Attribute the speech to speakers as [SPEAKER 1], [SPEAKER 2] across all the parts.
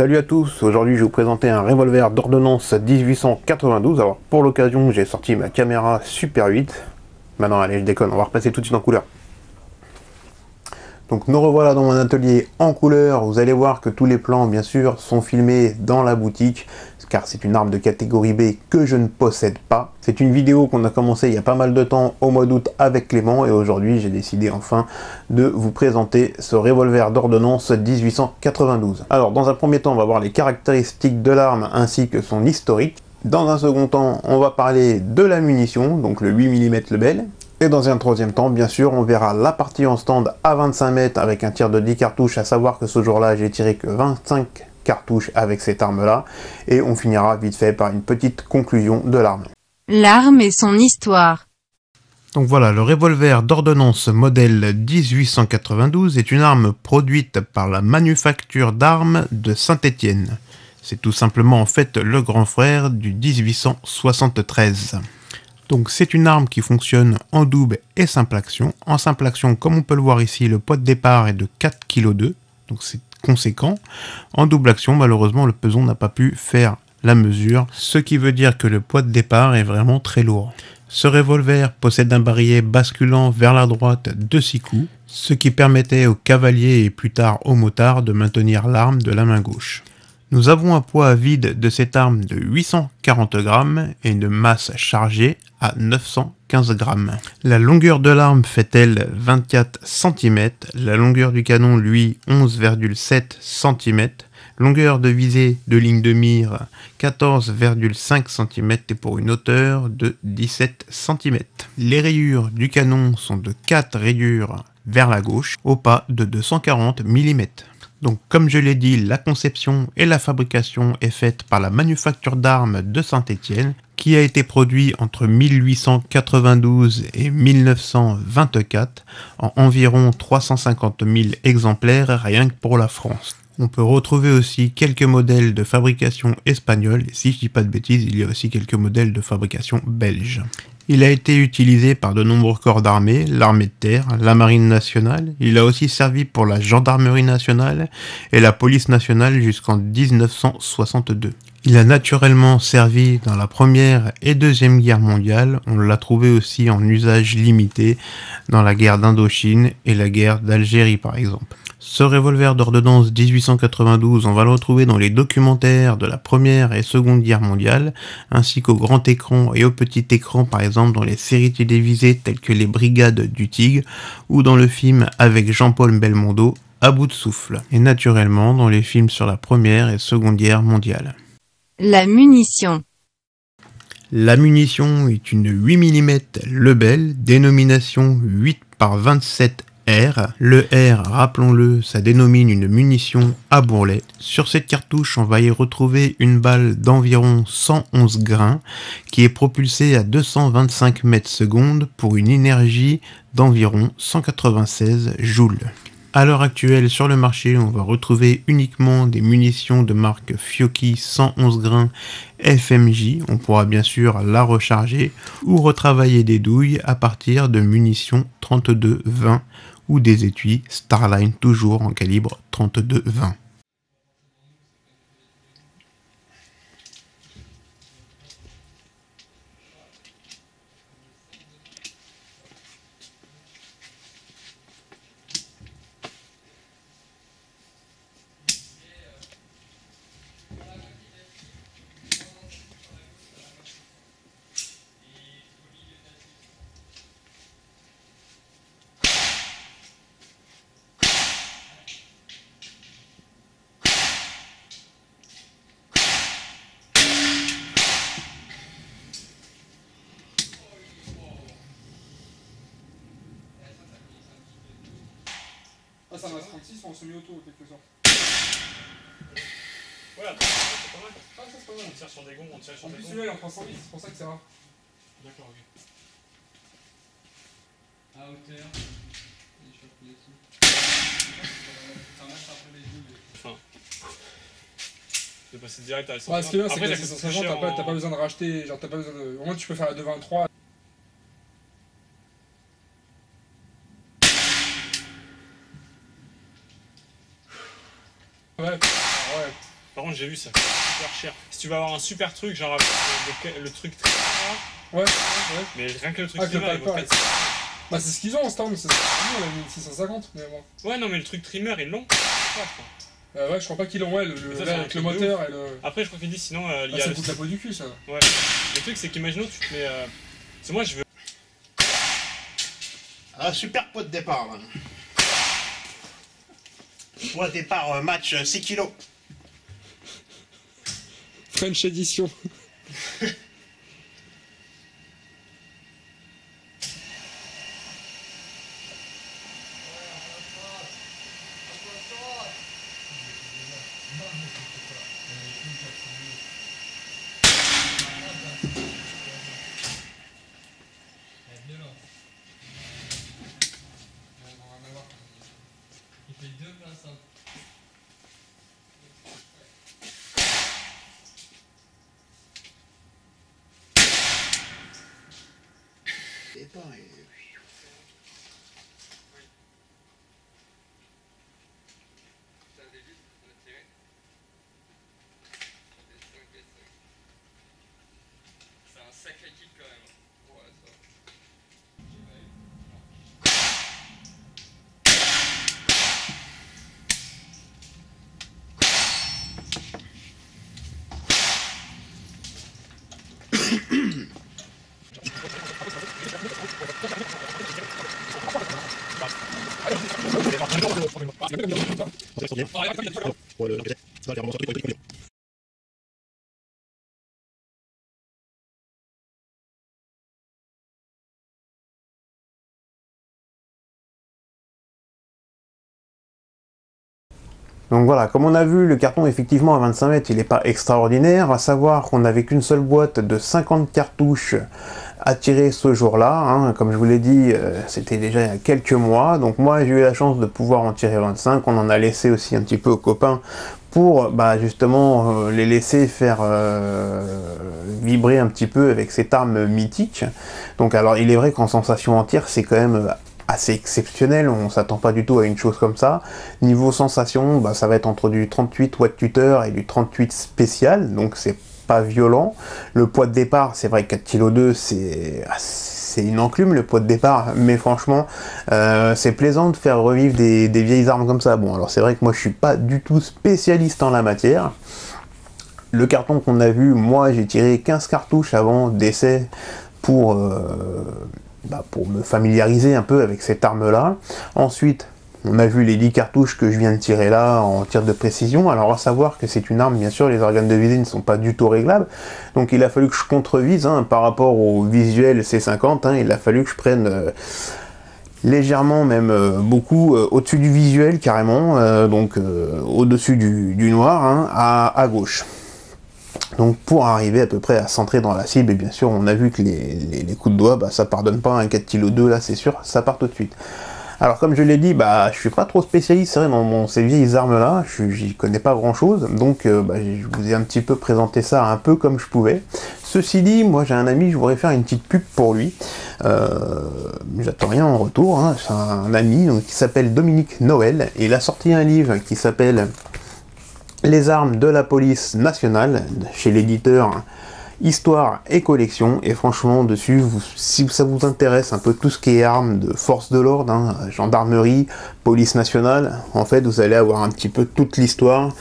[SPEAKER 1] Salut à tous, aujourd'hui je vais vous présenter un revolver d'ordonnance 1892. Alors pour l'occasion j'ai sorti ma caméra Super 8. Maintenant allez je déconne, on va repasser tout de suite en couleur. Donc nous revoilà dans mon atelier en couleur. Vous allez voir que tous les plans bien sûr sont filmés dans la boutique, car c'est une arme de catégorie B que je ne possède pas. C'est une vidéo qu'on a commencé il y a pas mal de temps au mois d'août avec Clément, et aujourd'hui j'ai décidé enfin de vous présenter ce revolver d'ordonnance 1892. Alors dans un premier temps on va voir les caractéristiques de l'arme ainsi que son historique. Dans un second temps on va parler de la munition, donc le 8 mm Lebel. Et dans un troisième temps, bien sûr, on verra la partie en stand à 25 mètres avec un tir de 10 cartouches, à savoir que ce jour-là, j'ai tiré que 25 cartouches avec cette arme-là. Et on finira vite fait par une petite conclusion de l'arme.
[SPEAKER 2] L'arme et son histoire.
[SPEAKER 1] Donc voilà, le revolver d'ordonnance modèle 1892 est une arme produite par la manufacture d'armes de Saint-Étienne. C'est tout simplement en fait le grand frère du 1873. Donc c'est une arme qui fonctionne en double et simple action. En simple action, comme on peut le voir ici, le poids de départ est de 4,2 kg, donc c'est conséquent. En double action, malheureusement, le peson n'a pas pu faire la mesure, ce qui veut dire que le poids de départ est vraiment très lourd. Ce revolver possède un barillet basculant vers la droite de 6 coups, ce qui permettait aux cavaliers et plus tard aux motards de maintenir l'arme de la main gauche. Nous avons un poids à vide de cette arme de 840 grammes et une masse chargée à 915 grammes. La longueur de l'arme fait elle 24 cm, la longueur du canon lui 11,7 cm, longueur de visée de ligne de mire 14,5 cm et pour une hauteur de 17 cm. Les rayures du canon sont de 4 rayures vers la gauche au pas de 240 mm. Donc comme je l'ai dit, la conception et la fabrication est faite par la manufacture d'armes de Saint-Étienne, qui a été produit entre 1892 et 1924 en environ 350 000 exemplaires rien que pour la France. On peut retrouver aussi quelques modèles de fabrication espagnole, et si je dis pas de bêtises, il y a aussi quelques modèles de fabrication belge. Il a été utilisé par de nombreux corps d'armée, l'armée de terre, la marine nationale. Il a aussi servi pour la gendarmerie nationale et la police nationale jusqu'en 1962. Il a naturellement servi dans la première et deuxième guerre mondiale. On l'a trouvé aussi en usage limité dans la guerre d'Indochine et la guerre d'Algérie par exemple. Ce revolver d'ordonnance 1892, on va le retrouver dans les documentaires de la première et seconde guerre mondiale, ainsi qu'au grand écran et au petit écran par exemple dans les séries télévisées telles que les Brigades du Tigre ou dans le film avec Jean-Paul Belmondo, À bout de souffle, et naturellement dans les films sur la première et seconde guerre mondiale.
[SPEAKER 2] La munition.
[SPEAKER 1] La munition est une 8 mm Lebel, dénomination 8 par 27 R. Le R, rappelons-le, ça dénomine une munition à bourrelet. Sur cette cartouche, on va y retrouver une balle d'environ 111 grains qui est propulsée à 225 mètres secondes pour une énergie d'environ 196 joules. À l'heure actuelle, sur le marché, on va retrouver uniquement des munitions de marque Fiocchi 111 grains FMJ. On pourra bien sûr la recharger ou retravailler des douilles à partir de munitions 32-20 ou des étuis Starline toujours en calibre 32-20.
[SPEAKER 3] Ah, c'est un AS-36 en semi-auto, en quelque sorte.
[SPEAKER 4] Ouais, attends, c'est pas mal.
[SPEAKER 3] Ah, ça c'est pas mal.
[SPEAKER 4] On tire sur des gonds, on tire sur
[SPEAKER 3] En
[SPEAKER 4] des
[SPEAKER 3] plus,
[SPEAKER 4] gonds.
[SPEAKER 3] celui-là, il est en 310, c'est pour ça que c'est rare.
[SPEAKER 4] D'accord, ok.
[SPEAKER 5] À hauteur, et je sais pas dessus. Ça marche après les deux.
[SPEAKER 4] Enfin. De passer direct à la 150.
[SPEAKER 3] Ouais, ce qui est bien, c'est
[SPEAKER 4] Après,
[SPEAKER 3] que
[SPEAKER 4] ça
[SPEAKER 3] la
[SPEAKER 4] coûte
[SPEAKER 3] 150,
[SPEAKER 4] plus cher
[SPEAKER 3] t'as pas besoin de racheter, genre t'as pas besoin de. Au moins, tu peux faire la 223. Ouais, ouais.
[SPEAKER 4] j'ai vu, ça coûte super cher. Si tu veux avoir un super truc, genre avec le truc trimmer,
[SPEAKER 3] Ouais.
[SPEAKER 4] mais rien que le truc
[SPEAKER 3] Ah,
[SPEAKER 4] trimmer, il vaut
[SPEAKER 3] ouais.
[SPEAKER 4] 400.
[SPEAKER 3] Bah, c'est ce qu'ils ont en stand, c'est ce qu'ils ont, on a mis 650, mais bon.
[SPEAKER 4] Ouais, non, mais le truc trimmer, ils l'ont.
[SPEAKER 3] Ouais, je crois pas qu'ils l'ont, ouais,
[SPEAKER 4] Ça, c'est un
[SPEAKER 3] avec le
[SPEAKER 4] truc de
[SPEAKER 3] moteur et le.
[SPEAKER 4] Après, je crois qu'ils disent sinon, il y a
[SPEAKER 3] ça
[SPEAKER 4] le
[SPEAKER 3] coûte la peau du cul, ça.
[SPEAKER 4] Ouais. Le truc, c'est qu'imaginons, tu te mets. C'est moi, je veux.
[SPEAKER 1] Ah, super poids de départ, là. Poids de départ, match 6 kilos.
[SPEAKER 3] French Edition.
[SPEAKER 5] Il fait 2 places. C'est un sacré kick quand même. Ouais, ça.
[SPEAKER 1] Donc voilà, comme on a vu, le carton effectivement à 25 mètres, il n'est pas extraordinaire, à savoir qu'on n'avait qu'une seule boîte de 50 cartouches à tirer ce jour-là, hein. Comme je vous l'ai dit, c'était déjà il y a quelques mois, donc moi j'ai eu la chance de pouvoir en tirer 25, on en a laissé aussi un petit peu aux copains pour justement les laisser faire vibrer un petit peu avec cette arme mythique. Donc alors il est vrai qu'en sensation en tir, c'est quand même assez exceptionnel, on s'attend pas du tout à une chose comme ça. Niveau sensation, ça va être entre du 38 watt tuteur et du 38 spécial, donc c'est pas violent. Le poids de départ, c'est vrai 4,2 kg, c'est une enclume le poids de départ, mais franchement c'est plaisant de faire revivre des vieilles armes comme ça. Bon, alors c'est vrai que moi je suis pas du tout spécialiste en la matière. Le carton qu'on a vu, moi j'ai tiré 15 cartouches avant d'essai pour me familiariser un peu avec cette arme là. Ensuite on a vu les 10 cartouches que je viens de tirer là en tir de précision. Alors à savoir que c'est une arme, bien sûr les organes de visée ne sont pas du tout réglables, donc il a fallu que je contrevise par rapport au visuel C50, il a fallu que je prenne légèrement, même beaucoup au-dessus du visuel carrément, donc au-dessus du noir, à gauche. Donc pour arriver à peu près à centrer dans la cible, et bien sûr on a vu que les coups de doigt, ça pardonne pas, un 4,2 kg là c'est sûr, ça part tout de suite. Alors comme je l'ai dit, je suis pas trop spécialiste, c'est vrai, dans ces vieilles armes là, j'y connais pas grand chose, donc je vous ai un petit peu présenté ça un peu comme je pouvais. Ceci dit, moi j'ai un ami, je voudrais faire une petite pub pour lui, j'attends rien en retour, c'est un ami donc, qui s'appelle Dominique Noël, et il a sorti un livre qui s'appelle Les armes de la police nationale, chez l'éditeur Histoire et Collection, et franchement dessus, si ça vous intéresse un peu tout ce qui est armes de force de l'ordre, gendarmerie, police nationale, en fait vous allez avoir un petit peu toute l'histoire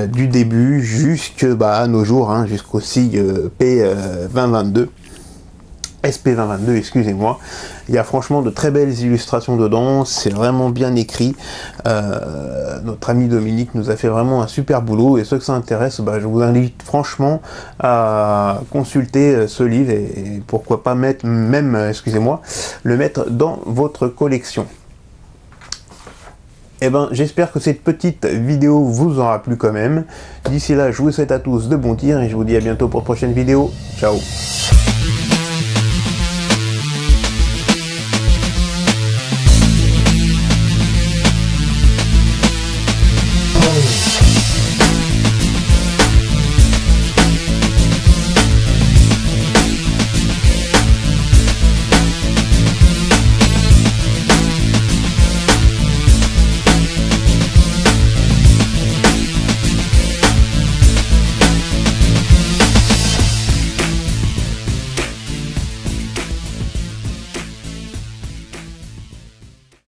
[SPEAKER 1] du début à nos jours, jusqu'au SIG P2022. SP2022, excusez-moi. Il y a franchement de très belles illustrations dedans, c'est vraiment bien écrit. Notre ami Dominique nous a fait vraiment un super boulot, et ceux que ça intéresse, je vous invite franchement à consulter ce livre, et pourquoi pas le mettre dans votre collection. J'espère que cette petite vidéo vous aura plu quand même. D'ici là, je vous souhaite à tous de bons tirs, et je vous dis à bientôt pour une prochaine vidéo. Ciao!